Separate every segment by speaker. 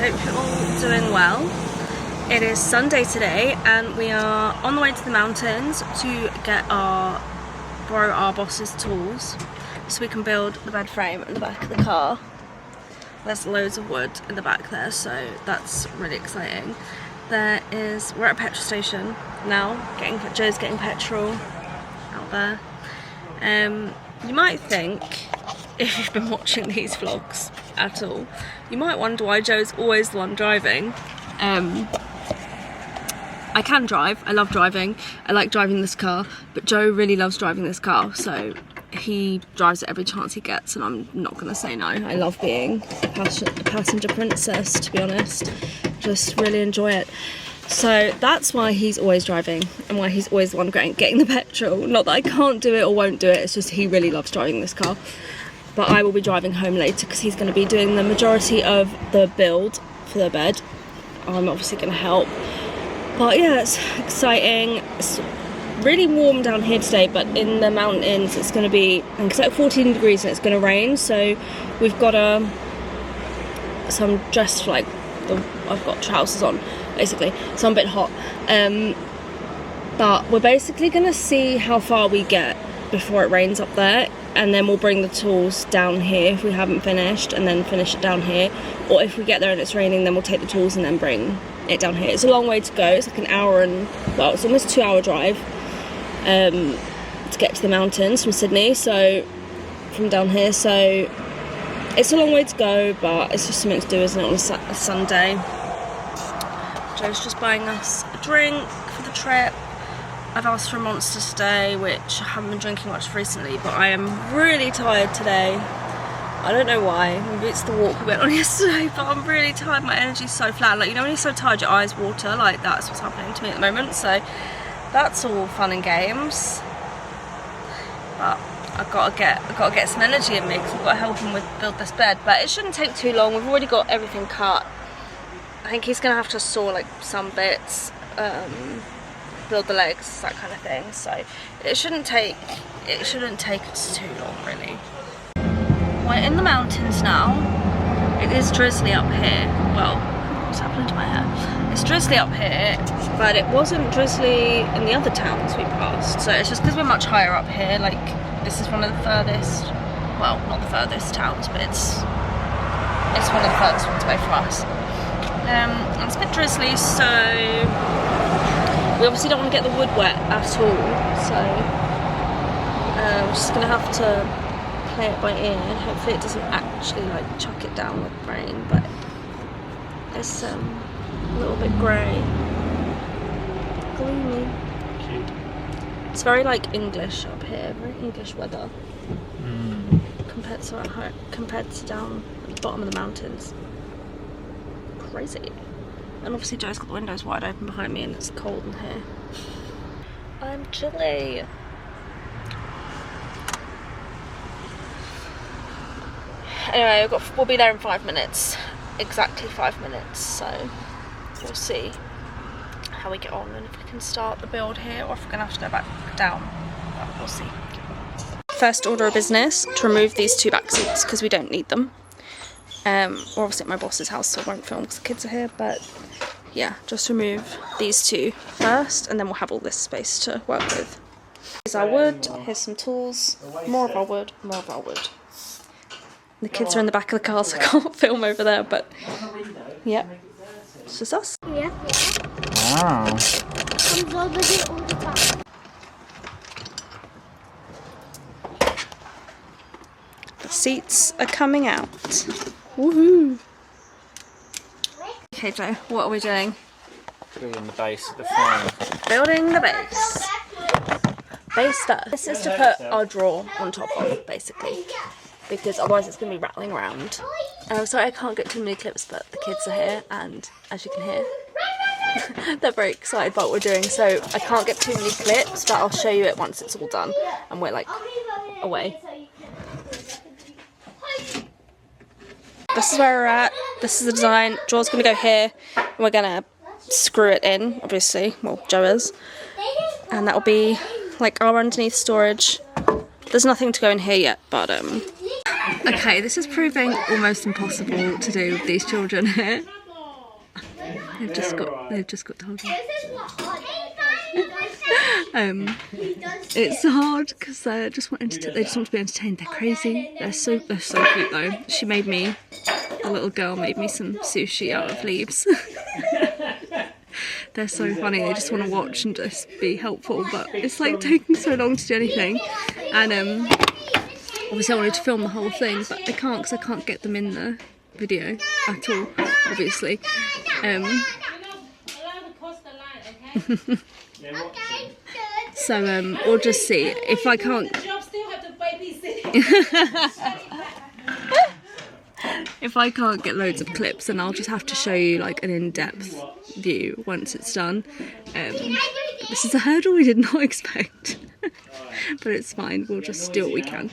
Speaker 1: hope you're all doing well. It is Sunday today and we are on the way to the mountains to borrow our boss's tools so we can build the bed frame in the back of the car. There's loads of wood in the back there, so that's really exciting. We're at a petrol station now, Joe's getting petrol out there. You might think, if you've been watching these vlogs at all, you might wonder why Joe's always the one driving. I can drive, I love driving, I like driving this car, but Joe really loves driving this car, so he drives it every chance he gets, and I'm not going to say no. I love being a passenger princess, to be honest. Just really enjoy it. So that's why he's always driving and why he's always the one getting the petrol. Not that I can't do it or won't do it, it's just he really loves driving this car. But I will be driving home later because he's going to be doing the majority of the build for the bed. I'm obviously going to help. But yeah, it's exciting. It's really warm down here today, but in the mountains it's going to be, I think it's like 14 degrees and it's going to rain. So we've got so I'm dressed for I've got trousers on basically, so I'm a bit hot. But we're basically going to see how far we get before it rains up there, and then we'll bring the tools down here if we haven't finished, and then finish it down here. Or if we get there and it's raining, then we'll take the tools and then bring it down here. It's a long way to go. It's like an hour it's almost a 2-hour drive to get to the mountains from Sydney, so from down here. So it's a long way to go, but it's just something to do, isn't it, on a Sunday. Joe's just buying us a drink for the trip. I've asked for a Monster today, which I haven't been drinking much recently, but I am really tired today. I don't know why. Maybe it's the walk we went on yesterday, but I'm really tired. My energy's so flat. Like, you know when you're so tired your eyes water? Like, that's what's happening to me at the moment. So that's all fun and games. But I've got to get some energy in me because I've got to help him build this bed. But it shouldn't take too long. We've already got everything cut. I think he's going to have to saw like some bits, build the legs, that kind of thing. So it shouldn't take us too long, really. We're in the mountains now. It is drizzly up here. Well, what's happening to my hair? It's drizzly up here, but it wasn't drizzly in the other towns we passed. So it's just because we're much higher up here. Like, this is one of the furthest, well, not the furthest towns, but it's one of the furthest ones away from us. It's a bit drizzly, so we obviously don't want to get the wood wet at all. So we're just gonna have to play it by ear. Hopefully it doesn't actually like chuck it down with rain, but it's a little bit grey, gloomy. It's very like English up here, very English weather compared to down at the bottom of the mountains. Crazy. And obviously Joe's got the windows wide open behind me and it's cold in here. I'm chilly. Anyway, we'll be there in 5 minutes. Exactly 5 minutes, so we'll see how we get on and if we can start the build here or if we're going to have to go back down. But we'll see. First order of business, to remove these 2 back seats because we don't need them. We're obviously at my boss's house, so I won't film because the kids are here, but yeah, just remove these 2 first and then we'll have all this space to work with. Here's our wood, here's some tools, more of our wood, more of our wood. The kids are in the back of the car, so I can't film over there, but yeah, it's just us.
Speaker 2: Yeah.
Speaker 3: Wow.
Speaker 2: Comes over here all the time.
Speaker 1: The seats are coming out. Woohoo! Okay, Joe, what are we doing?
Speaker 3: Building the base of the frame.
Speaker 1: Building the base. Base stuff. This is to put our drawer on top of, basically, because otherwise it's going to be rattling around. I'm sorry I can't get too many clips, but the kids are here, and as you can hear, they're very excited about what we're doing, so I can't get too many clips, but I'll show you it once it's all done, and we're like, away. This is where we're at. This is the design. Draw's going to go here. And we're going to screw it in, obviously. Well, Joe is. And that'll be like our underneath storage. There's nothing to go in here yet, but Okay, this is proving almost impossible to do with these children here. They've just got told.
Speaker 2: This is what I
Speaker 1: It's hard because they just want to be entertained. They're crazy. They're so cute though. The little girl made me some sushi out of leaves. They're so funny. They just want to watch and just be helpful, but it's like taking so long to do anything. And obviously I wanted to film the whole thing, but I can't because I can't get them in the video at all, obviously. So we'll just see if I can't. If I can't get loads of clips, then I'll just have to show you like an in-depth view once it's done. This is a hurdle we did not expect, but it's fine. We'll just do what we can.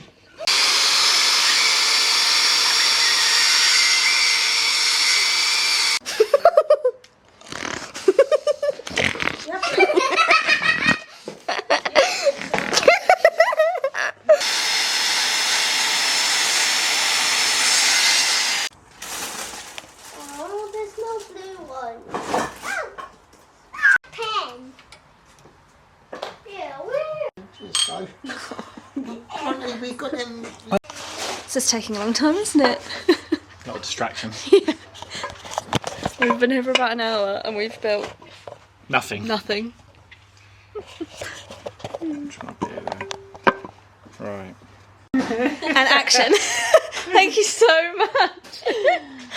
Speaker 1: This is taking a long time, isn't it?
Speaker 3: A lot of distraction.
Speaker 1: Yeah. We've been here for about an hour and we've built
Speaker 3: Nothing. Right.
Speaker 1: And action. Thank you so much.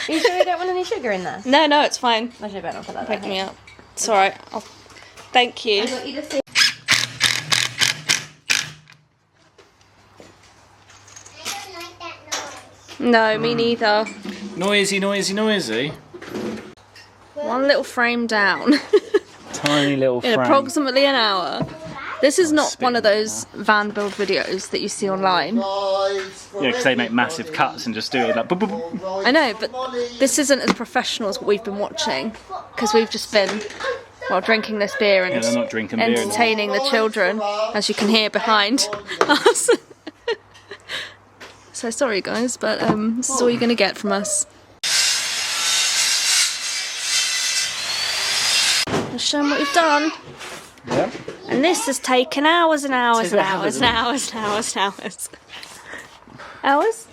Speaker 4: Are you sure you don't want any sugar in there?
Speaker 1: No, it's fine.
Speaker 4: I should better not put that
Speaker 1: Pick me up. It's alright. Thank you.
Speaker 4: I want you to see.
Speaker 1: No, me neither.
Speaker 3: Noisy.
Speaker 1: One little frame down.
Speaker 3: Tiny little
Speaker 1: In
Speaker 3: frame.
Speaker 1: approximately an hour. This is not one of those van build videos that you see online.
Speaker 3: Yeah, because they make massive cuts and just do it like boop, boop, boop.
Speaker 1: I know, but this isn't as professional as what we've been watching, because we've just been, well, drinking this beer and
Speaker 3: they're not drinking beer
Speaker 1: entertaining the children, as you can hear behind us. So sorry guys, but this is all you're going to get from us. I'll show them what we've done.
Speaker 3: Yeah.
Speaker 1: And this has taken hours and hours and hours and hours and hours and hours.
Speaker 3: Hours.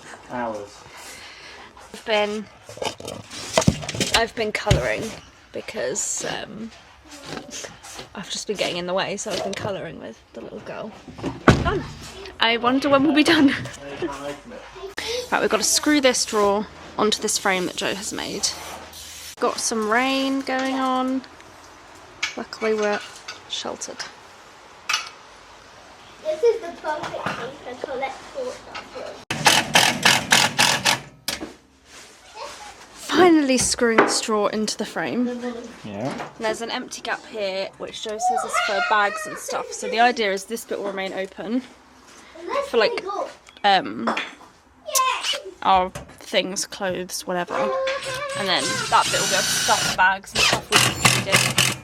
Speaker 1: I've been colouring because I've just been getting in the way, so I've been colouring with the little girl. Done. I wonder when we'll be done. Right, we've got to screw this straw onto this frame that Joe has made. Got some rain going on. Luckily we're sheltered.
Speaker 2: This is the perfect thing to collect fruit from.
Speaker 1: Finally screwing the straw into the frame.
Speaker 3: Yeah.
Speaker 1: And there's an empty gap here, which Joe says is for bags and stuff. So the idea is this bit will remain open for like our things, clothes, whatever. And then that bit will be able to stuff bags and stuff we need it.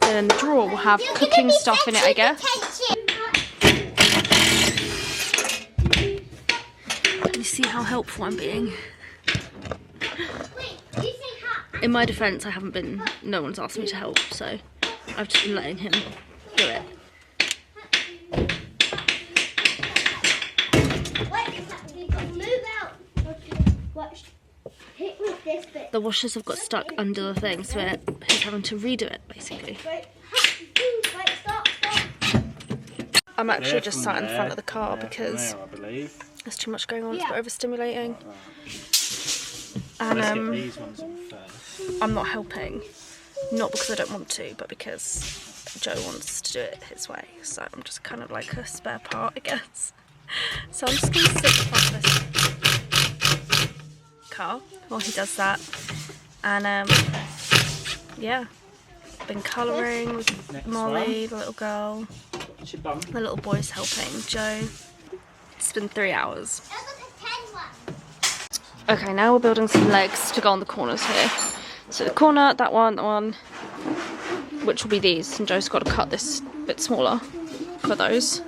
Speaker 1: And then the drawer will have cooking stuff in it, I guess. You see how helpful I'm being? In my defence, no one's asked me to help, so I've just been letting him do it. The washers have got stuck under the thing, so he's having to redo it, basically. I'm actually just sat in front of the car because there's too much going on, it's a bit overstimulating. And I'm not helping, not because I don't want to, but because Joe wants to do it his way, so I'm just kind of like a spare part, I guess. So I'm just going to sit in front of this car while he does that. And yeah, been colouring with Molly, the little girl. The little boy's helping Joe. It's been 3 hours. Okay, now we're building some legs to go on the corners here. So the corner, that one, which will be these, and Joe's got to cut this bit smaller for those.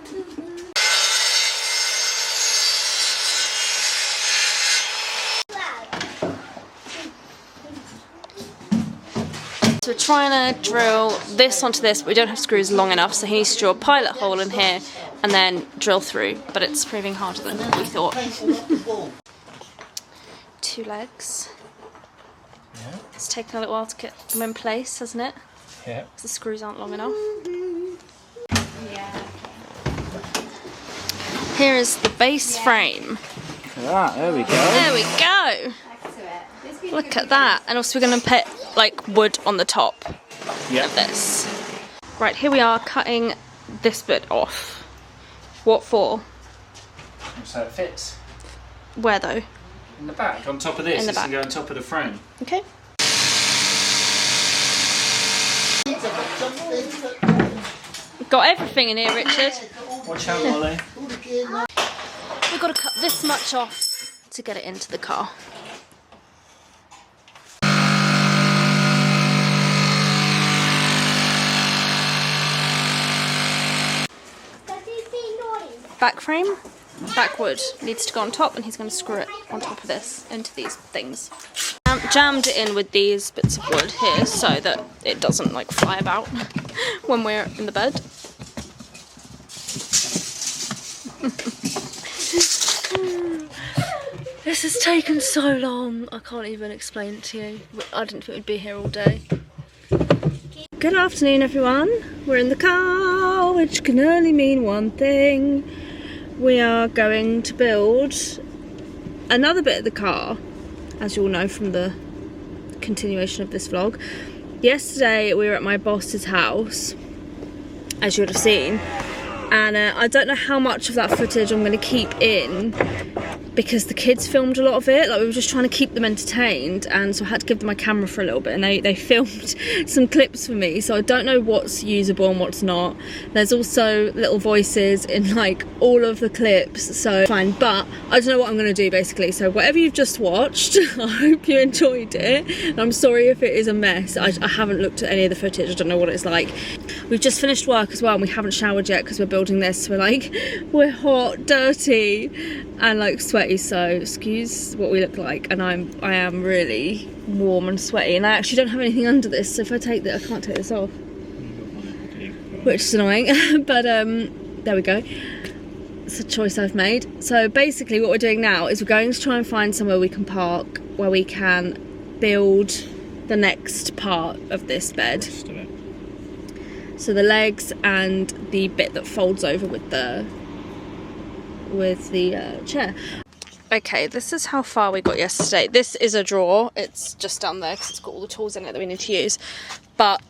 Speaker 4: trying to drill this onto this, but we don't have screws long enough, so he needs to drill a pilot hole in here and then drill through, but it's proving harder than we thought. 2 legs.
Speaker 3: Yeah.
Speaker 4: It's taken a little while to get them in place, hasn't it?
Speaker 3: Yeah.
Speaker 4: Because the screws aren't long enough. Here is the base frame.
Speaker 3: Ah, there we go.
Speaker 4: There we go. Look at that. And also we're going to put like wood on the top of this. Right, here we are cutting this bit off. What for?
Speaker 3: So it fits.
Speaker 4: Where though?
Speaker 3: In the back, on top of this.
Speaker 4: In the
Speaker 3: This
Speaker 4: back.
Speaker 3: can go on top of the frame.
Speaker 4: Okay. Got everything in here, Richard.
Speaker 3: Watch out, Molly.
Speaker 4: We've got to cut this much off to get it into the car. Back frame, back wood needs to go on top, and he's going to screw it on top of this into these things. Jammed it in with these bits of wood here so that it doesn't like fly about when we're in the bed. This has taken so long, I can't even explain it to you. I didn't think we'd be here all day. Good afternoon everyone, we're in the car, which can only mean one thing. We are going to build another bit of the car, as you all know from the continuation of this vlog. Yesterday we were at my boss's house, as you would have seen, and I don't know how much of that footage I'm going to keep in because the kids filmed a lot of it. Like, we were just trying to keep them entertained, and so I had to give them my camera for a little bit, and they filmed some clips for me, so I don't know what's usable and what's not. There's also little voices in like all of the clips, so fine, but I don't know what I'm going to do basically. So whatever you've just watched, I hope you enjoyed it, and I'm sorry if it is a mess. I haven't looked at any of the footage, I don't know what it's like. We've just finished work as well, and we haven't showered yet because we're building this. We're hot, dirty, and like sweaty, so excuse what we look like. And I am really warm and sweaty, and I actually don't have anything under this, so if I take that, I can't take this off, which is annoying. But there we go, it's a choice I've made. So basically what we're doing now is we're going to try and find somewhere we can park, where we can build the next part of this bed. So the legs and the bit that folds over with the chair. Okay, this is how far we got yesterday. This is a drawer. It's just down there because it's got all the tools in it that we need to use. But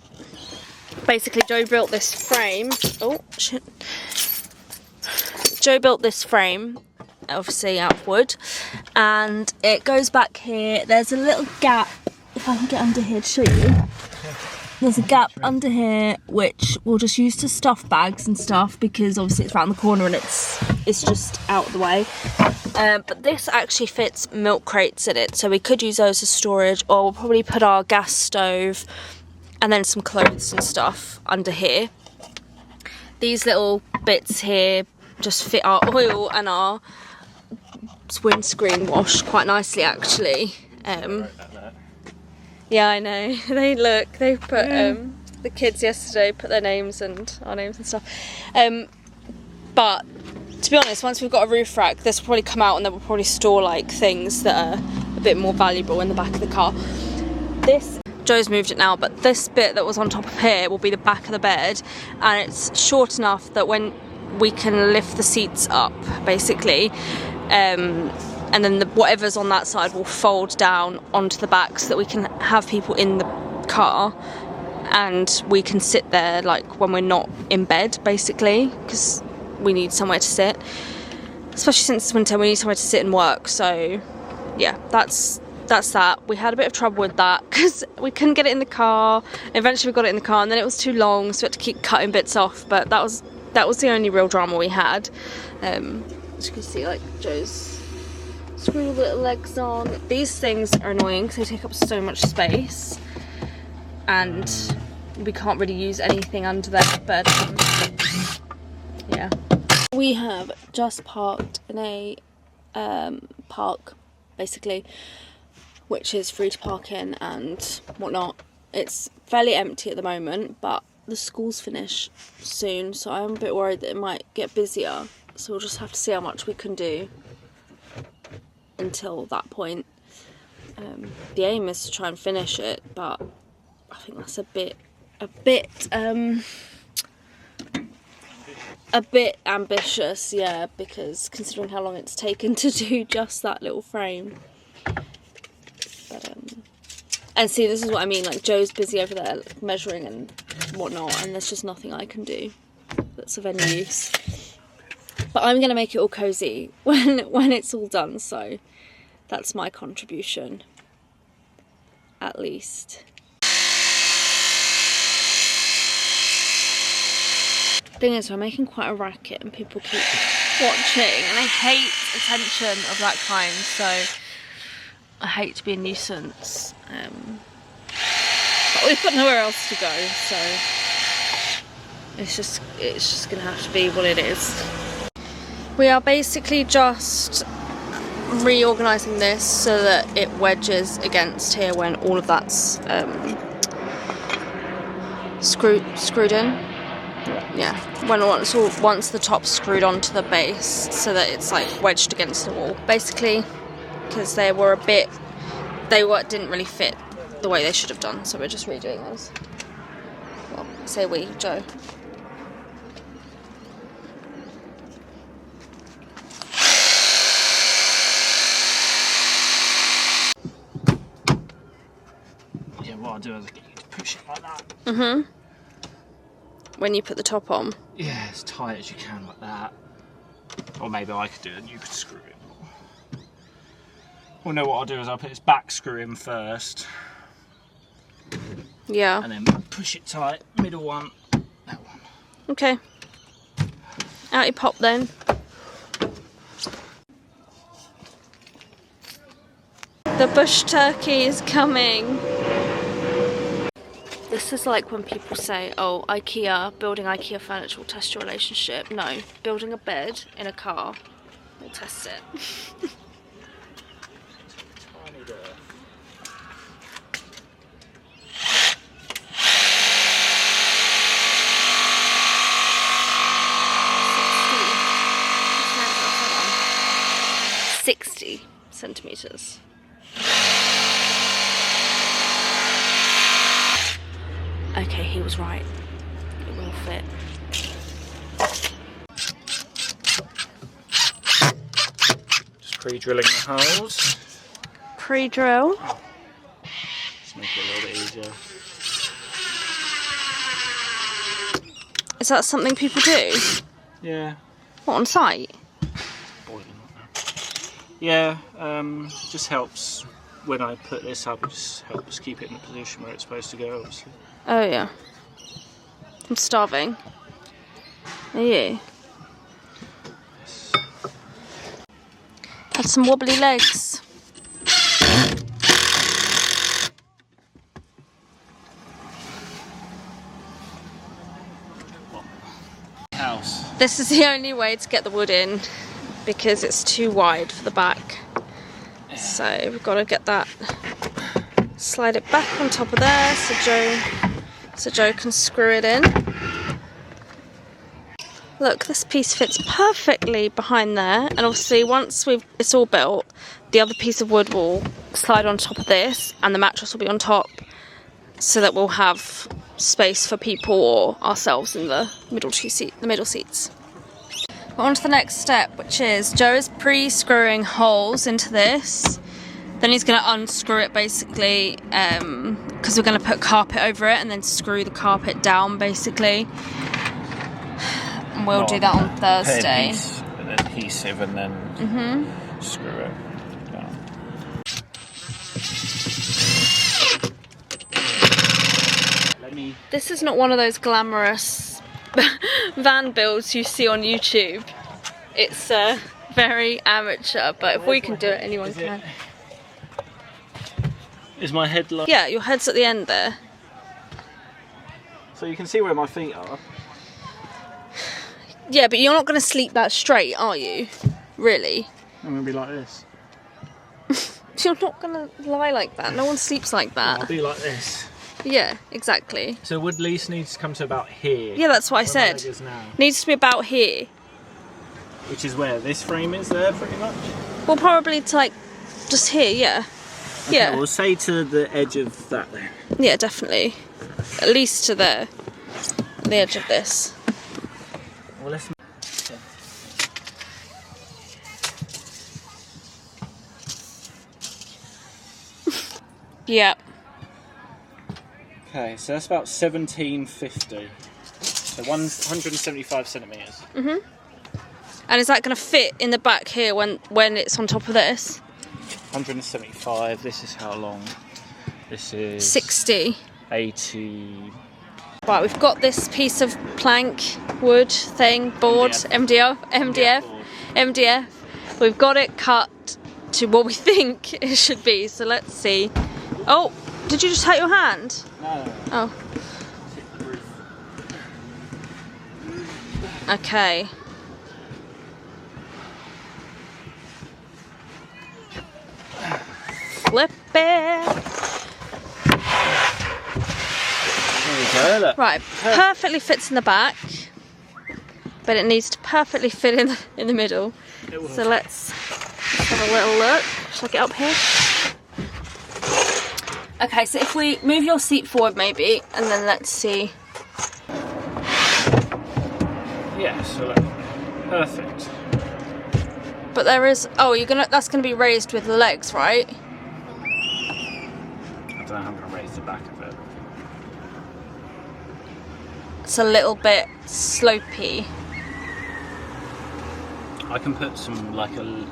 Speaker 4: basically Joe built this frame. Oh, shit. Joe built this frame, obviously out of wood. And it goes back here. There's a little gap. If I can get under here to show you. There's a gap under here which we'll just use to stuff bags and stuff, because obviously it's around the corner and it's just out of the way. But this actually fits milk crates in it, so we could use those as storage, or we'll probably put our gas stove and then some clothes and stuff under here. These little bits here just fit our oil and our windscreen wash quite nicely actually. Yeah, I know. They put the kids yesterday put their names and our names and stuff. But to be honest, once we've got a roof rack, this will probably come out, and then we'll probably store like things that are a bit more valuable in the back of the car. This, Joe's moved it now, but this bit that was on top of here will be the back of the bed, and it's short enough that when we can lift the seats up, basically, and then whatever's on that side will fold down onto the back so that we can have people in the car and we can sit there like when we're not in bed, basically, because we need somewhere to sit, especially since it's winter. We need somewhere to sit and work. So yeah, that's that. We had a bit of trouble with that because we couldn't get it in the car. Eventually we got it in the car, and then it was too long, so we had to keep cutting bits off, but that was the only real drama we had. As you can see, like, Joe's screwed all the little legs on. These things are annoying because they take up so much space, and we can't really use anything under there, but yeah. We have just parked in a park, basically, which is free to park in and whatnot. It's fairly empty at the moment, but the schools finish soon, so I'm a bit worried that it might get busier. So we'll just have to see how much we can do until that point. The aim is to try and finish it, but I think that's a bit ambitious, yeah, because considering how long it's taken to do just that little frame. But and see, this is what I mean, like Joe's busy over there measuring and whatnot, and there's just nothing I can do that's of any use. But I'm gonna make it all cozy when it's all done, so that's my contribution, at least. Thing is, we're making quite a racket and people keep watching, and I hate attention of that kind, so I hate to be a nuisance. But we've got nowhere else to go, so it's just gonna have to be what it is. We are basically just reorganising this so that it wedges against here when all of that's screwed in. Yeah, once the top's screwed onto the base, so that it's like wedged against the wall, basically, because they didn't really fit the way they should have done. So we're just redoing those. Well, say we, Joe.
Speaker 3: Yeah, what I'll do is I'll get you to push it like that.
Speaker 4: When you put the top on.
Speaker 3: Yeah, as tight as you can like that. Or maybe I could do it and you could screw it. Well, no, what I'll do is I'll put this back screw in first.
Speaker 4: Yeah.
Speaker 3: And then push it tight, middle one, that one.
Speaker 4: Okay. Out you pop then. The bush turkey is coming. This is like when people say, oh, IKEA, building IKEA furniture will test your relationship. No, building a bed in a car will test it.
Speaker 3: Tiny bit.
Speaker 4: $60 centimetres. Okay, he was right. It will fit.
Speaker 3: Just pre-drilling the holes.
Speaker 4: Pre-drill.
Speaker 3: Just make it a little bit easier.
Speaker 4: Is that something people do?
Speaker 3: Yeah.
Speaker 4: What, on site?
Speaker 3: Yeah, just helps when I put this up, it just helps keep it in the position where it's supposed to go, obviously.
Speaker 4: Oh yeah. I'm starving. Are you?
Speaker 3: Yes.
Speaker 4: Had some wobbly legs.
Speaker 3: House.
Speaker 4: This is the only way to get the wood in because it's too wide for the back.
Speaker 3: Yeah.
Speaker 4: So we've got to get that, slide it back on top of there so Joe can screw it in. Look, this piece fits perfectly behind there, and obviously once it's all built, the other piece of wood will slide on top of this and the mattress will be on top, so that we'll have space for people or ourselves in the middle seats. We're on to the next step, which is Joe is pre-screwing holes into this. Then he's going to unscrew it basically, because we're going to put carpet over it and then screw the carpet down basically. And we'll do that on Thursday.
Speaker 3: An adhesive and then screw it down.
Speaker 4: This is not one of those glamorous van builds you see on YouTube. It's very amateur, but if we can do it, anyone can.
Speaker 3: Is my head like...
Speaker 4: Yeah, your head's at the end there.
Speaker 3: So you can see where my feet are.
Speaker 4: Yeah, but you're not going to sleep that straight, are you? Really?
Speaker 3: I'm going to be like this.
Speaker 4: You're not going to lie like that. No one sleeps like that.
Speaker 3: I'll be like this.
Speaker 4: Yeah, exactly.
Speaker 3: So would least need to come to about here.
Speaker 4: Yeah, that's what I
Speaker 3: where my
Speaker 4: said.
Speaker 3: leg is now.
Speaker 4: Needs to be about here.
Speaker 3: Which is where this frame is there, pretty much.
Speaker 4: Well, probably to like just here. Yeah.
Speaker 3: Okay,
Speaker 4: Yeah.
Speaker 3: we'll say to the edge of that then.
Speaker 4: Yeah, definitely. At least to there. The edge of this.
Speaker 3: Well, let's.
Speaker 4: Yeah.
Speaker 3: Okay, so that's about 1750. So 175 centimetres.
Speaker 4: Mhm. And is that going to fit in the back here when it's on top of this?
Speaker 3: 175. This is how long? This is
Speaker 4: 60.
Speaker 3: 80.
Speaker 4: Right, we've got this piece of plank, wood thing, board, MDF. We've got it cut to what we think it should be, so let's see. Oh, did you just hurt your hand?
Speaker 3: No.
Speaker 4: Oh.
Speaker 3: Hit the roof.
Speaker 4: Okay. Flip it.
Speaker 3: There we go, look.
Speaker 4: Right, perfectly fits in the back, but it needs to perfectly fit in the middle. So let's have a little look. Shall I get up here? Okay, so if we move your seat forward maybe, and then let's see.
Speaker 3: Yeah, so look. Perfect.
Speaker 4: But there is, oh, that's gonna be raised with the legs, right?
Speaker 3: I don't know how I'm going to raise the back of it.
Speaker 4: It's a little bit slopey.
Speaker 3: I can put some, like a leg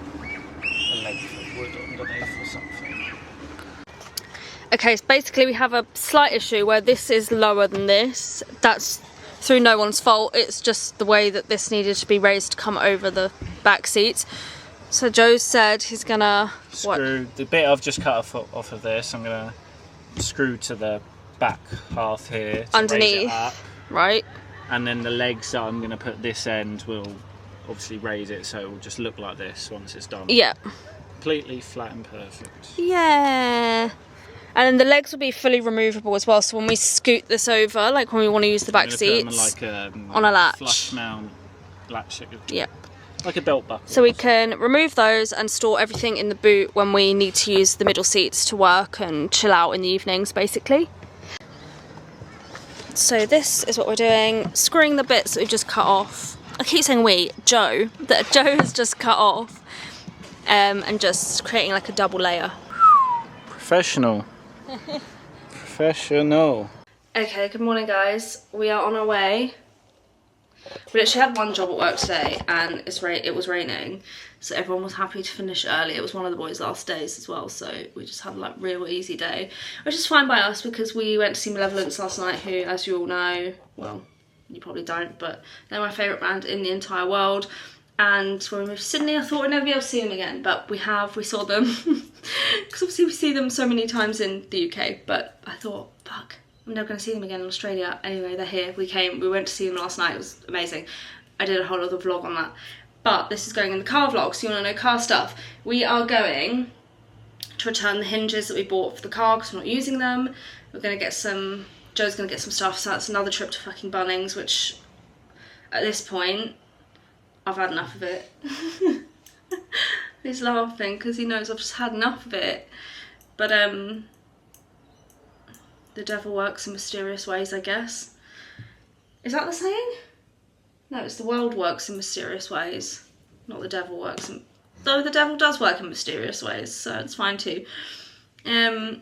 Speaker 3: of wood underneath or something.
Speaker 4: Okay, so basically we have a slight issue where this is lower than this. That's through no one's fault. It's just the way that this needed to be raised to come over the back seats. So Joe said he's gonna
Speaker 3: Screw the bit I've just cut off of this. I'm gonna screw to the back half here to
Speaker 4: underneath,
Speaker 3: raise it up.
Speaker 4: right?
Speaker 3: And then the legs that I'm gonna put this end will obviously raise it, so it will just look like this once it's done.
Speaker 4: Yeah.
Speaker 3: Completely flat and perfect.
Speaker 4: Yeah. And then the legs will be fully removable as well. So when we scoot this over, like when we want to use the back seats, on a latch.
Speaker 3: Flush mount latch.
Speaker 4: Yeah.
Speaker 3: Like a belt buckle.
Speaker 4: So we can remove those and store everything in the boot when we need to use the middle seats to work and chill out in the evenings, basically. So this is what we're doing, screwing the bits that we've just cut off. I keep saying Joe has just cut off, and just creating like a double layer.
Speaker 3: Professional. Professional.
Speaker 4: Okay, good morning guys. We are on our way. We literally had one job at work today and it was raining, so everyone was happy to finish early. It was one of the boys' last days as well, so we just had like real easy day, which is fine by us because we went to see Malevolence last night, who, as you all know, well, you probably don't, but they're my favourite band in the entire world. And when we moved to Sydney, I thought we'd never be able to see them again, but we saw them because obviously we see them so many times in the UK, but I thought, fuck, I'm never going to see them again in Australia. Anyway, they're here. We went to see them last night. It was amazing. I did a whole other vlog on that. But this is going in the car vlog, so you want to know car stuff. We are going to return the hinges that we bought for the car because we're not using them. We're going to get some, Joe's going to get some stuff, so that's another trip to fucking Bunnings, which at this point, I've had enough of it. He's laughing because he knows I've just had enough of it. But the devil works in mysterious ways, I guess. Is that the saying? No, it's the world works in mysterious ways. Not the devil works in... Though the devil does work in mysterious ways, so it's fine too. So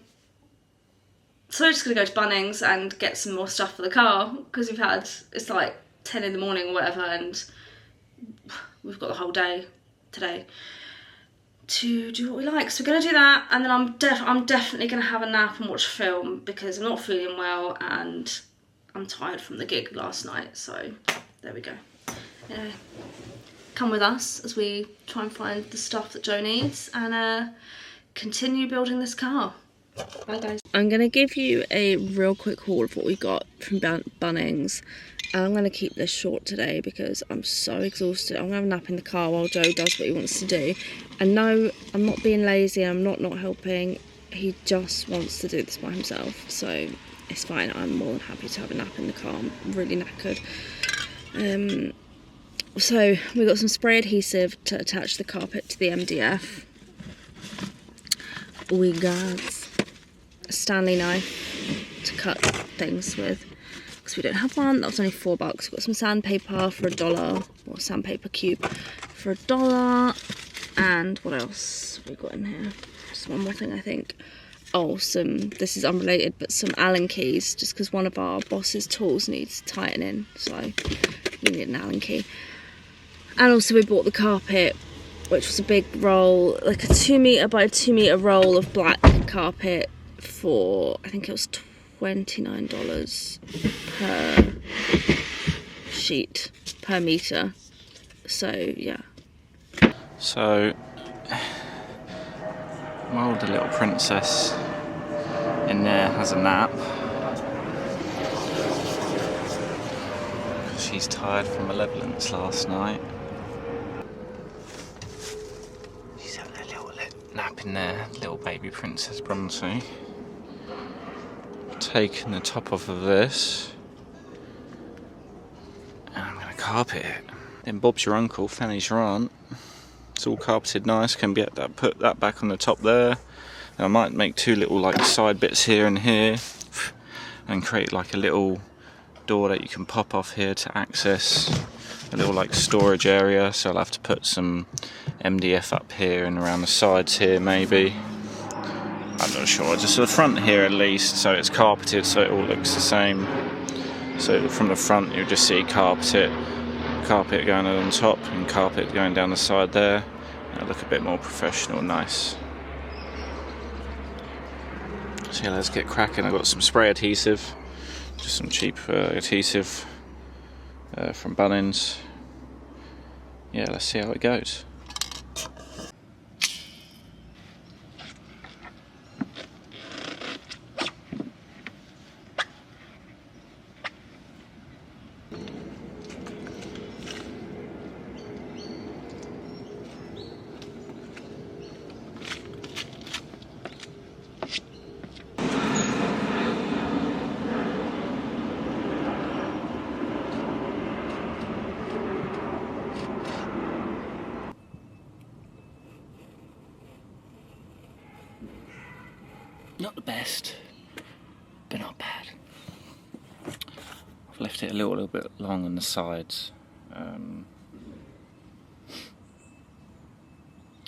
Speaker 4: we're just going to go to Bunnings and get some more stuff for the car, because it's like 10 in the morning or whatever, and we've got the whole day today to do what we like. So we're going to do that, and then I'm definitely going to have a nap and watch a film because I'm not feeling well and I'm tired from the gig last night. So there we go. Anyway, come with us as we try and find the stuff that Joe needs and continue building this car. Bye guys. I'm going to give you a real quick haul of what we got from Bunnings. And I'm going to keep this short today because I'm so exhausted. I'm going to have a nap in the car while Joe does what he wants to do. And no, I'm not being lazy. I'm not helping. He just wants to do this by himself. So
Speaker 1: it's fine. I'm more than happy to have a nap in the car. I'm really knackered. So we got some spray adhesive to attach the carpet to the MDF. We got a Stanley knife to cut things with, because we don't have one. That was only $4. We've got some sandpaper for $1, or sandpaper cube for $1. And what else we got in here? Just one more thing, I think. Oh, this is unrelated, but some Allen keys, just because one of our boss's tools needs tightening, so we need an Allen key. And also we bought the carpet, which was a big roll, like a 2 metre by 2 metre roll of black carpet for, I think it was $29 per sheet, per metre. So, yeah.
Speaker 3: So, my older little princess in there has a nap. She's tired from malevolence last night. She's having a little nap in there, little baby Princess Bronte. Taking the top off of this, and I'm going to carpet it. Then Bob's your uncle, Fanny's your aunt. It's all carpeted nice, can be put that back on the top there. And I might make 2 little like side bits here and here, and create like a little door that you can pop off here to access a little like storage area. So I'll have to put some MDF up here and around the sides here maybe. I'm not sure, just the front here at least, so it's carpeted so it all looks the same. So from the front you'll just see carpet going on top and carpet going down the side there. It'll look a bit more professional, nice. So yeah, let's get cracking. I've got some spray adhesive, just some cheap adhesive from Bunnings. Yeah, let's see how it goes. Not the best, but not bad. I've left it a little bit long on the sides,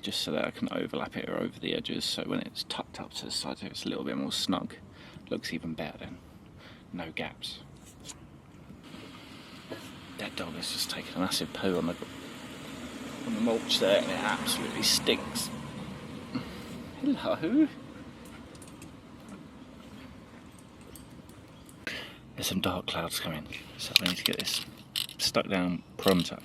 Speaker 3: just so that I can overlap it over the edges, so when it's tucked up to the sides it's a little bit more snug. Looks even better then. No gaps. That dog has just taken a massive poo on the mulch there, and it absolutely stinks. Hello. There's some dark clouds coming, so I need to get this stuck down pronto.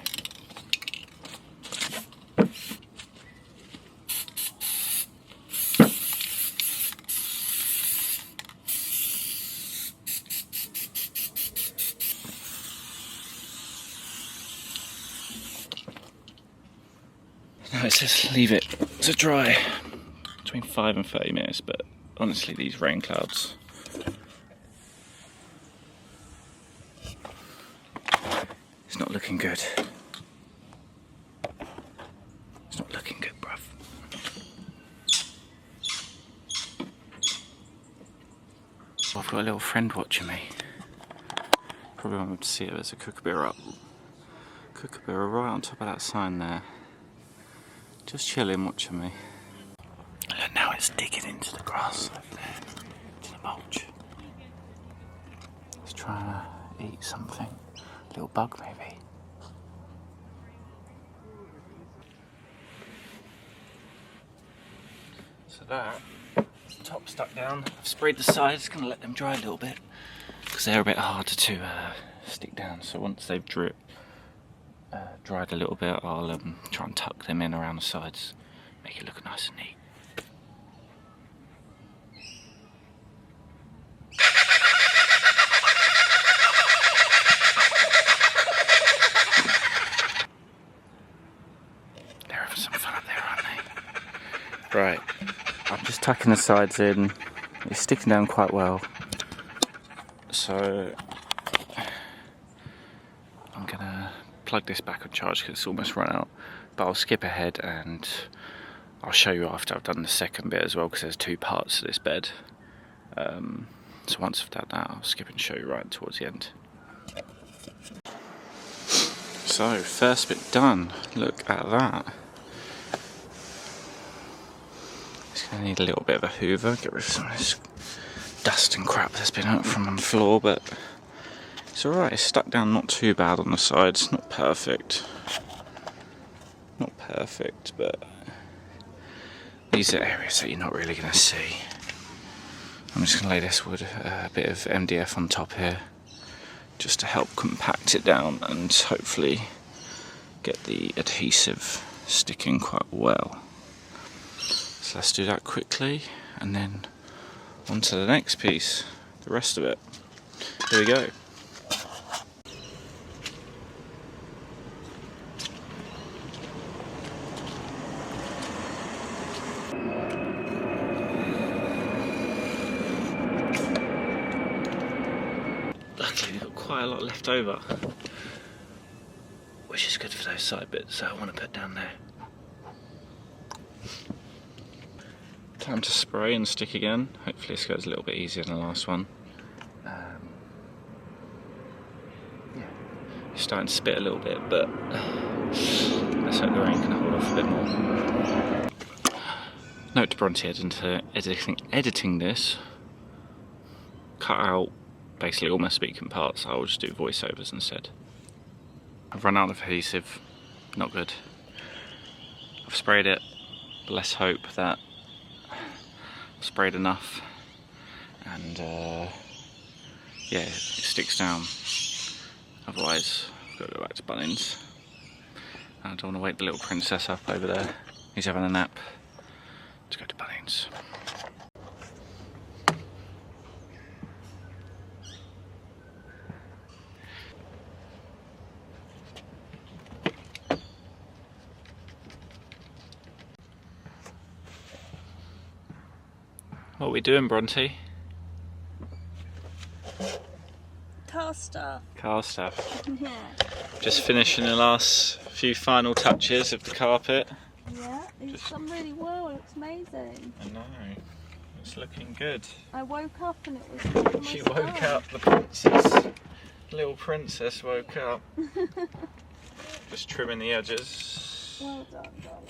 Speaker 3: Now it says leave it to dry between 5 and 30 minutes, but honestly these rain clouds, it's not looking good. It's not looking good, bruv. I've got a little friend watching me. Probably won't to see it. There's a kookaburra up. Kookaburra right on top of that sign there. Just chilling, watching me. And now it's digging into the grass over there, in the mulch. It's trying to eat something. A little bug, maybe. So that, top stuck down. I've sprayed the sides, gonna let them dry a little bit, because they're a bit harder to stick down. So once they've dried a little bit, I'll try and tuck them in around the sides, make it look nice and neat. They're having some fun up there, aren't they? Right, I'm just tucking the sides in. It's sticking down quite well. So I'm gonna plug this back on charge because it's almost run out, but I'll skip ahead and I'll show you after I've done the second bit as well, because there's two parts to this bed. So once I've done that, I'll skip and show you right towards the end. So first bit done, look at that. It's going to need a little bit of a hoover, get rid of some of this dust and crap that's been out from on the floor, but it's alright, it's stuck down not too bad on the sides, not perfect. Not perfect, but these are areas that you're not really going to see. I'm just going to lay this wood, a bit of MDF on top here, just to help compact it down and hopefully get the adhesive sticking quite well. So let's do that quickly and then on to the next piece, the rest of it. Here we go. Luckily we've got quite a lot left over, which is good for those side bits, so I want to put down there. Time to spray and stick again. Hopefully this goes a little bit easier than the last one. Yeah, it's starting to spit a little bit, but let's hope the rain can hold off a bit more. Note to Bronte editing this, cut out basically all my speaking parts. I will just do voiceovers instead. I've run out of adhesive, not good. I've sprayed it, but let's hope that I've sprayed enough and yeah, it sticks down. Otherwise, I've got to go back to Bunnings. I don't want to wake the little princess up over there. He's having a nap. Let's go to Bunnings. What are we doing, Bronte?
Speaker 1: Car stuff.
Speaker 3: Car stuff.
Speaker 1: Yeah.
Speaker 3: Just finishing the last few final touches of the carpet.
Speaker 1: Yeah, it's done really well. It looks amazing.
Speaker 3: I know. It's looking good.
Speaker 1: I woke up and it was.
Speaker 3: She woke up, the princess. Little princess woke up. Just trimming the edges.
Speaker 1: Well done, darling.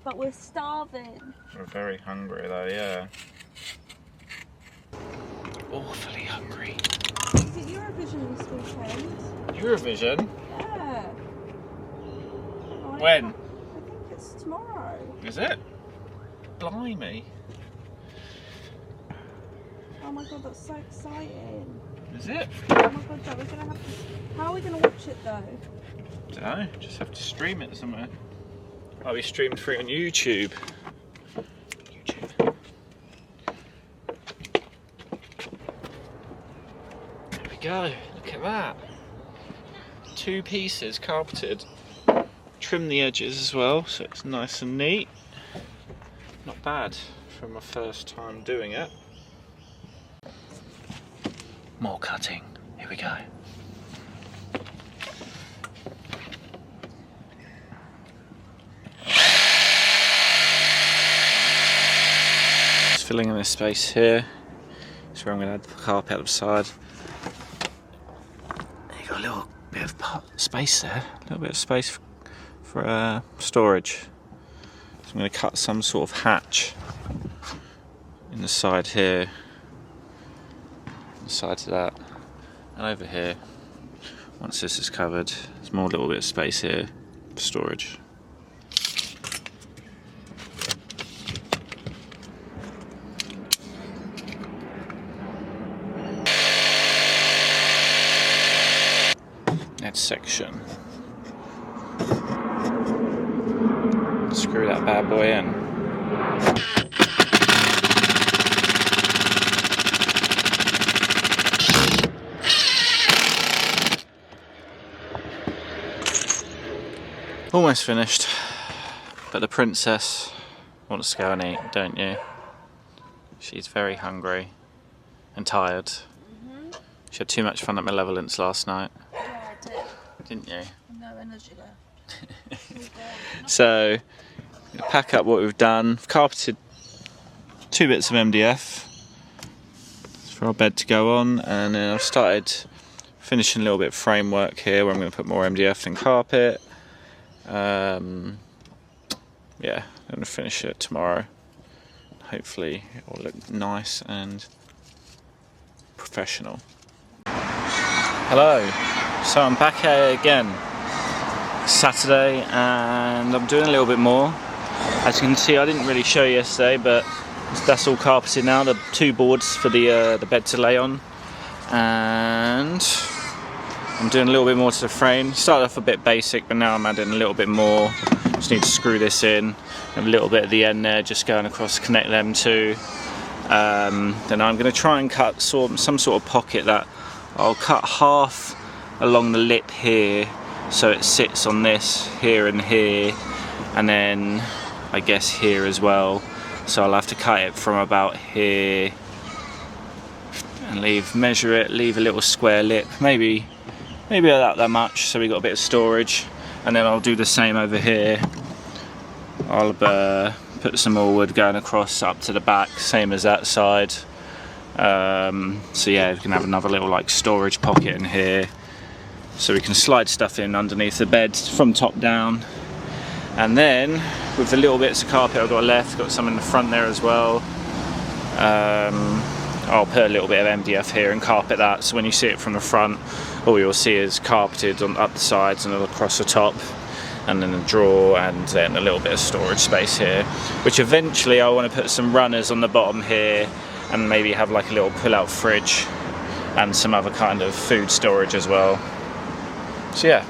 Speaker 1: But we're starving.
Speaker 3: We're very hungry though, yeah. Awfully hungry.
Speaker 1: Is it Eurovision this weekend?
Speaker 3: Eurovision?
Speaker 1: Yeah.
Speaker 3: When?
Speaker 1: I think it's tomorrow.
Speaker 3: Is it? Blimey.
Speaker 1: Oh my god, that's so exciting.
Speaker 3: Is it?
Speaker 1: Oh my god, Dad, we're gonna have to. How are we gonna watch it though?
Speaker 3: Dunno, just have to stream it somewhere. I'll be streamed through on YouTube. There we go, look at that. 2 pieces carpeted. Trim the edges as well, so it's nice and neat. Not bad for my first time doing it. More cutting, here we go. Filling in this space here. That's where I'm going to add the carpet out the side. You got a little bit of space there, a little bit of space for storage. So I'm going to cut some sort of hatch in the side here, on the side to that, and over here. Once this is covered, there's more little bit of space here for storage. Section. Screw that bad boy in. Almost finished, but the princess wants to go and eat, don't you? She's very hungry and tired. She had too much fun at Malevolence last night.
Speaker 1: Yeah, I did.
Speaker 3: Didn't you?
Speaker 1: No energy left.
Speaker 3: So, pack up what we've done. We've carpeted 2 bits of MDF for our bed to go on, and then I've started finishing a little bit of framework here where I'm going to put more MDF and carpet. Yeah, I'm going to finish it tomorrow. Hopefully it will look nice and professional. Hello, so I'm back here again. Saturday, and I'm doing a little bit more. As you can see, I didn't really show you yesterday, but that's all carpeted now. The 2 boards for the bed to lay on, and I'm doing a little bit more to the frame. Started off a bit basic, but now I'm adding a little bit more. Just need to screw this in. Have a little bit at the end there, just going across to connect them two. Then I'm going to try and cut some sort of pocket that I'll cut half along the lip here, so it sits on this here and here, and then I guess here as well. So I'll have to cut it from about here and measure it, leave a little square lip, maybe about that much, so we got a bit of storage. And then I'll do the same over here. I'll put some more wood going across up to the back, same as that side. So yeah, we can have another little like storage pocket in here, so we can slide stuff in underneath the bed from top down. And then with the little bits of carpet I've got left, got some in the front there as well. I'll put a little bit of MDF here and carpet that, so when you see it from the front, all you'll see is carpeted up the sides and across the top, and then a drawer, and then a little bit of storage space here, which eventually I want to put some runners on the bottom here, and maybe have like a little pull-out fridge and some other kind of food storage as well. So yeah,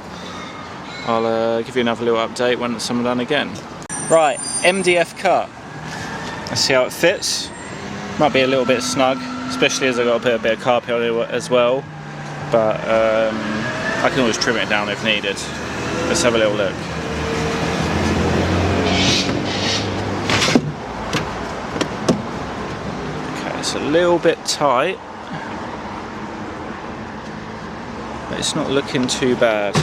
Speaker 3: I'll give you another little update when it's some done again. Right, MDF cut. Let's see how it fits. Might be a little bit snug, especially as I've got to put a bit of carpet on it as well, but I can always trim it down if needed. Let's have a little look. Okay, it's a little bit tight, but it's not looking too bad.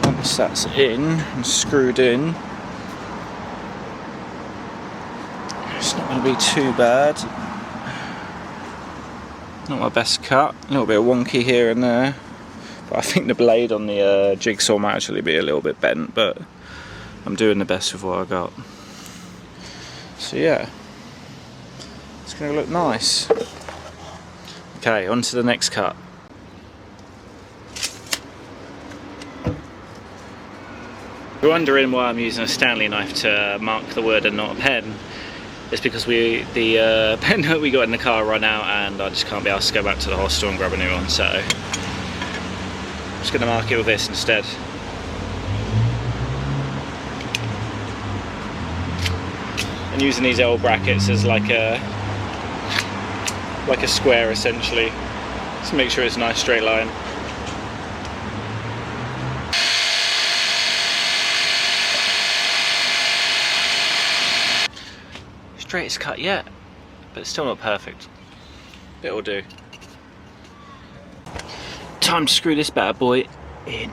Speaker 3: Once that's in and screwed in, it's not going to be too bad. Not my best cut, a little bit wonky here and there, but I think the blade on the jigsaw might actually be a little bit bent, but I'm doing the best with what I got. So yeah, it's going to look nice. Okay, on to the next cut. If you're wondering why I'm using a Stanley knife to mark the word and not a pen, it's because the pen that we got in the car ran out, and I just can't be asked to go back to the hostel and grab a new one, so I'm just going to mark it with this instead. And using these L brackets as like a square essentially, to make sure it's a nice straight line. Straightest cut yet, but it's still not perfect. It'll do. Time to screw this bad boy in.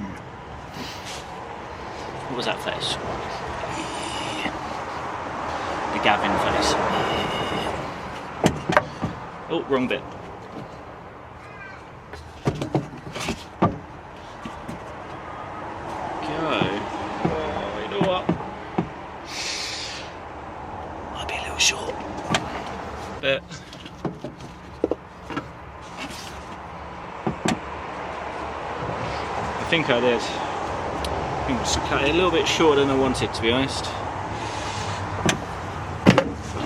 Speaker 3: What was that face? The Gavin face. Oh, wrong bit. Go. Oh, you know what? Might be a little short. But I think I did. I think I just cut it a little bit shorter than I wanted, to be honest.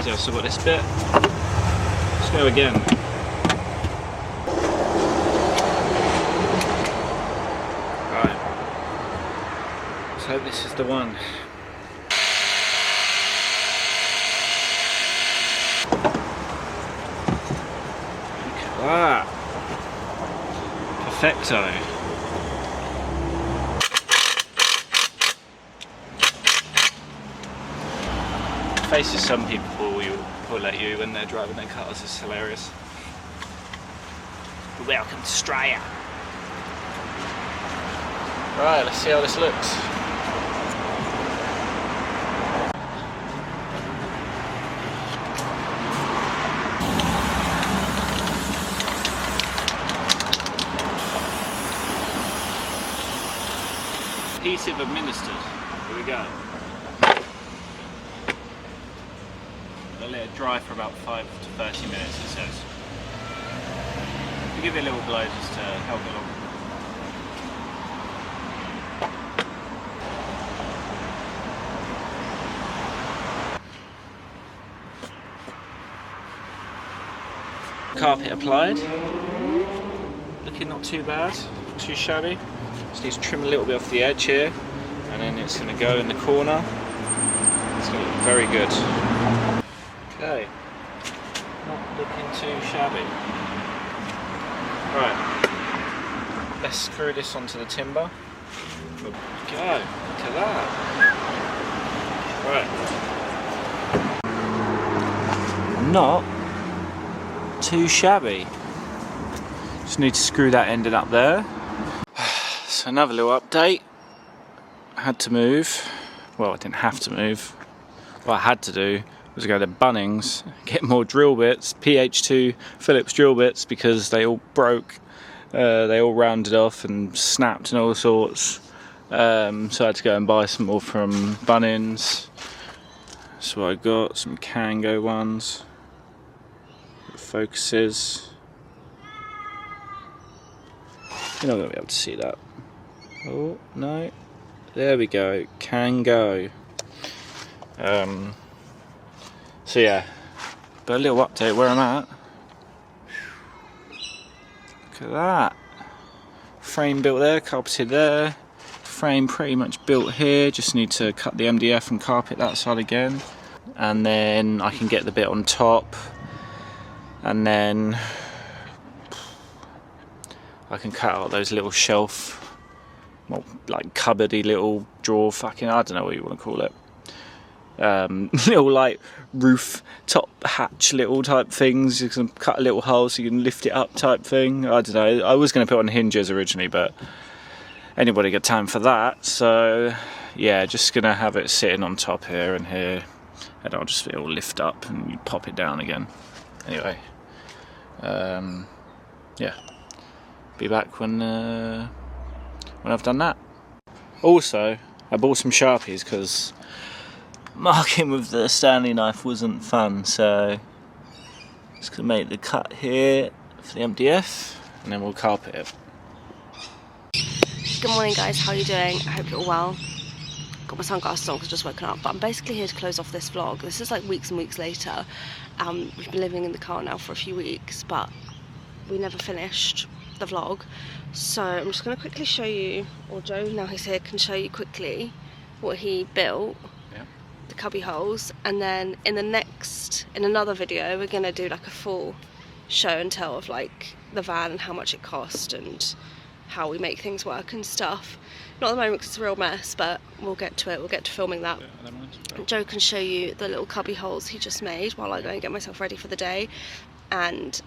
Speaker 3: I've still got this bit. Let's go again. Right. Let's hope this is the one. Look at that. Perfecto. Faces some people you'll pull at you when they're driving their cars. It's hilarious. Welcome to Australia. Right, let's see how this looks. Adhesive administered. Here we go. I'll let it dry for about 5 to 30 minutes, it says. We'll give it a little blow just to help it along. Carpet applied. Looking not too bad, not too shabby. Just need to trim a little bit off the edge here, and then it's going to go in the corner. It's going to look very good. Okay, not looking too shabby. Right, let's screw this onto the timber. There we go, look at that. Right. Not too shabby. Just need to screw that ending up there. So another little update. I had to move. Well, I didn't have to move. What I had to do was go to Bunnings, get more drill bits, PH2 Phillips drill bits, because they all broke. They all rounded off and snapped and all sorts. So I had to go and buy some more from Bunnings. So I got some Kango ones. Focuses. You're not going to be able to see that. Oh, no. There we go. Kango. So yeah. But a little update where I'm at. Look at that. Frame built there, carpeted there. Frame pretty much built here. Just need to cut the MDF and carpet that side again. And then I can get the bit on top. And then I can cut out those little shelf, well, like cupboardy little drawer fucking, I don't know what you want to call it. Little like roof top hatch little type things. You can cut a little hole so you can lift it up type thing. I don't know. I was going to put it on hinges originally, but anybody got time for that? So yeah, just going to have it sitting on top here and here, and it'll lift up and you pop it down again. Anyway. Yeah, be back when I've done that. Also, I bought some Sharpies because marking with the Stanley knife wasn't fun, so just gonna make the cut here for the MDF and then we'll carpet it.
Speaker 4: Good morning guys, how are you doing? I hope you're all well. Got my sunglasses on because I've just woken up, but I'm basically here to close off this vlog. This is like weeks and weeks later. We've been living in the car now for a few weeks, but we never finished the vlog. So I'm just going to quickly show you, or Joe, now he's here, can show you quickly what he built, the cubby holes, and then in another video, we're going to do like a full show and tell of like the van and how much it cost and how we make things work and stuff. Not at the moment because it's a real mess, but we'll get to it. We'll get to filming that. Joe can show you the little cubby holes he just made while I go and get myself ready for the day. And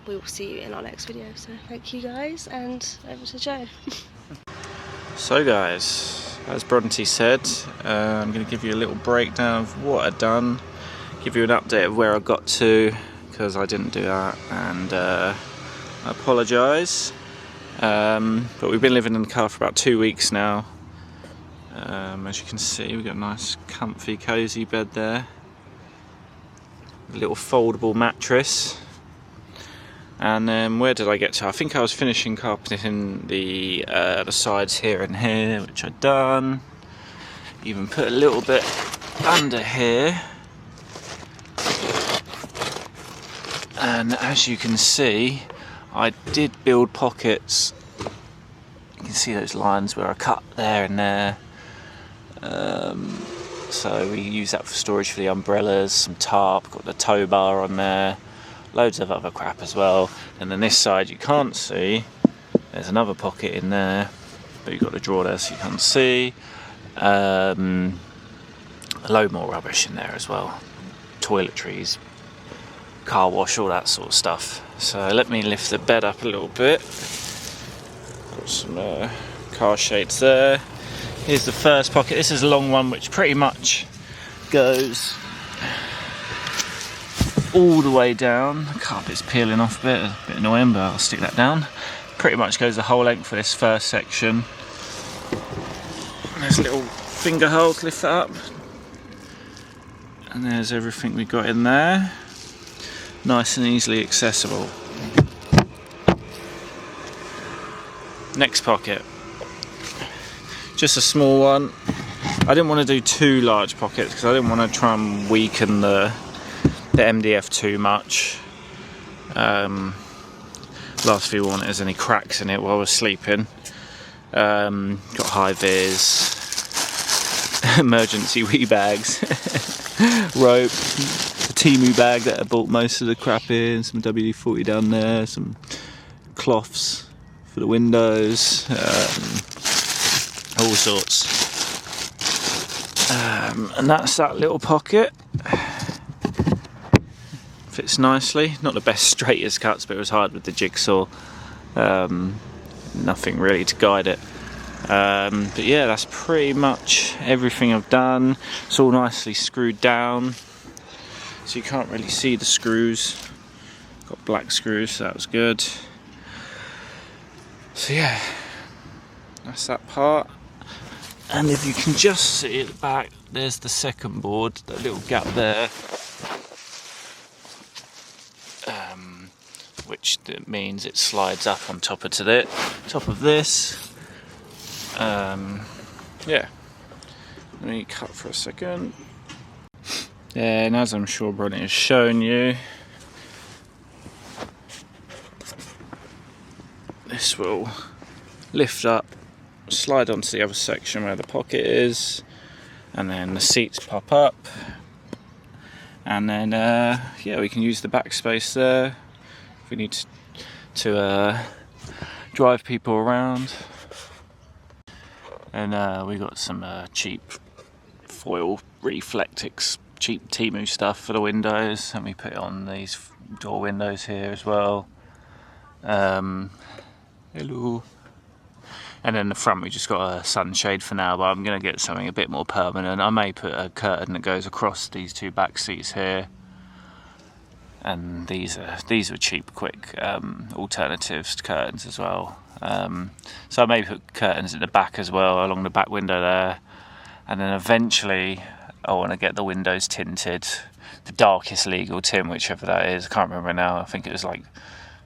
Speaker 4: we will see you in our next video. So thank you guys, and over to Joe.
Speaker 3: So guys, as Bronte said, I'm going to give you a little breakdown of what I've done, give you an update of where I got to, because I didn't do that, and I apologise. But we've been living in the car for about 2 weeks now. As you can see, we've got a nice comfy cosy bed there, a little foldable mattress, and then where did I get to? I think I was finishing carpeting the sides here and here, which I'd done. Even put a little bit under here, and as you can see, I did build pockets. You can see those lines where I cut there and there. So we use that for storage for the umbrellas, some tarp, got the tow bar on there, loads of other crap as well. And then this side you can't see, there's another pocket in there, but you've got a drawer there so you can't see. A load more rubbish in there as well. toiletries, car wash, all that sort of stuff. So let me lift the bed up a little bit. Got some car shades there. Here's the first pocket. This is a long one which pretty much goes all the way down. The carpet's peeling off a bit annoying, but I'll stick that down. Pretty much goes the whole length for this first section. There's a little finger hole to lift that up. And there's everything we got in there. Nice and easily accessible. Next pocket. Just a small one. I didn't want to do too large pockets because I didn't want to try and weaken the MDF too much. Last thing we want is any cracks in it while we're sleeping. Got high vis, emergency wee bags, rope, the Timu bag that I bought most of the crap in, some WD-40 down there, some cloths for the windows, all sorts. And that's that little pocket. Fits nicely. Not the best straightest cuts, but it was hard with the jigsaw. Nothing really to guide it. But yeah, that's pretty much everything I've done. It's all nicely screwed down, so you can't really see the screws. Got black screws, so that was good. So yeah, that's that part. And if you can just see at the back, there's the second board, that little gap there. Which means it slides up on top of this. Yeah, let me cut for a second. Yeah, and as I'm sure Bronnie has shown you, this will lift up, slide onto the other section where the pocket is, and then the seats pop up, and then yeah, we can use the back space there if we need to drive people around. And we got some cheap foil Reflectix, cheap Timu stuff for the windows, and we put it on these door windows here as well. Hello. And then the front we just got a sunshade for now, but I'm going to get something a bit more permanent. I may put a curtain that goes across these two back seats here. And these are cheap, quick alternatives to curtains as well. So I may put curtains at the back as well, along the back window there. And then eventually I want to get the windows tinted, the darkest legal tint, whichever that is. I can't remember now. I think it was like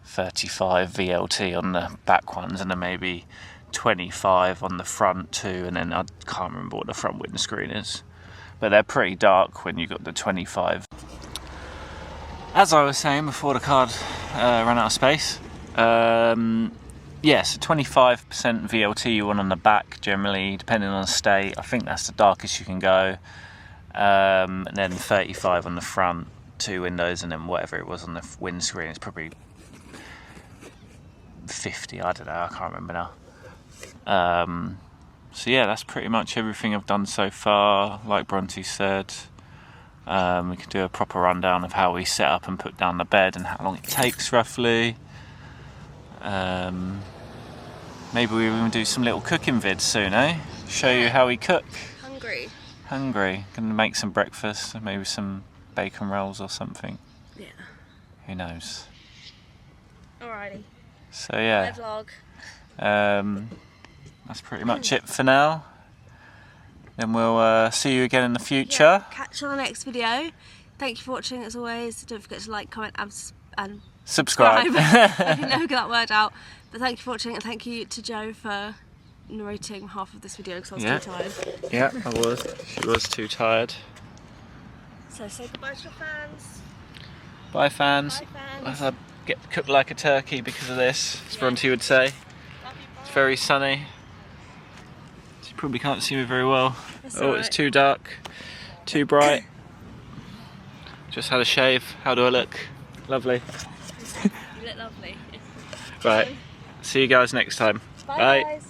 Speaker 3: 35 VLT on the back ones, and then maybe 25 on the front too. And then I can't remember what the front windscreen is, but they're pretty dark when you got the 25. As I was saying before the card ran out of space, yes, 25% VLT you want on the back generally, depending on the state. I think that's the darkest you can go. And then 35 on the front, two windows, and then whatever it was on the windscreen, it's probably 50, I don't know, I can't remember now. So yeah, that's pretty much everything I've done so far. Like Bronte said, we can do a proper rundown of how we set up and put down the bed and how long it takes roughly. Maybe we even do some little cooking vids soon, eh? Show you how we cook. Hungry. Gonna make some breakfast, maybe some bacon rolls or something.
Speaker 1: Yeah.
Speaker 3: Who knows?
Speaker 1: Alrighty.
Speaker 3: So yeah.
Speaker 1: My vlog.
Speaker 3: That's pretty much it for now. Then we'll see you again in the future.
Speaker 1: Yeah, catch you on the next video. Thank you for watching as always. Don't forget to like, comment and
Speaker 3: subscribe.
Speaker 1: I can never get that word out. But thank you for watching, and thank you to Jo for narrating half of this video because I was too tired.
Speaker 3: Yeah, I was. She was too tired.
Speaker 1: So say goodbye to your fans.
Speaker 3: Bye fans.
Speaker 1: Bye fans.
Speaker 3: I get cooked like a turkey because of this, as Bronte would say. It's very sunny. So you probably can't see me very well.
Speaker 1: That's
Speaker 3: oh,
Speaker 1: right.
Speaker 3: It's too dark, too bright. Just had a shave. How do I look? Lovely.
Speaker 1: You look lovely.
Speaker 3: Right. See you guys next time.
Speaker 1: Bye. Guys.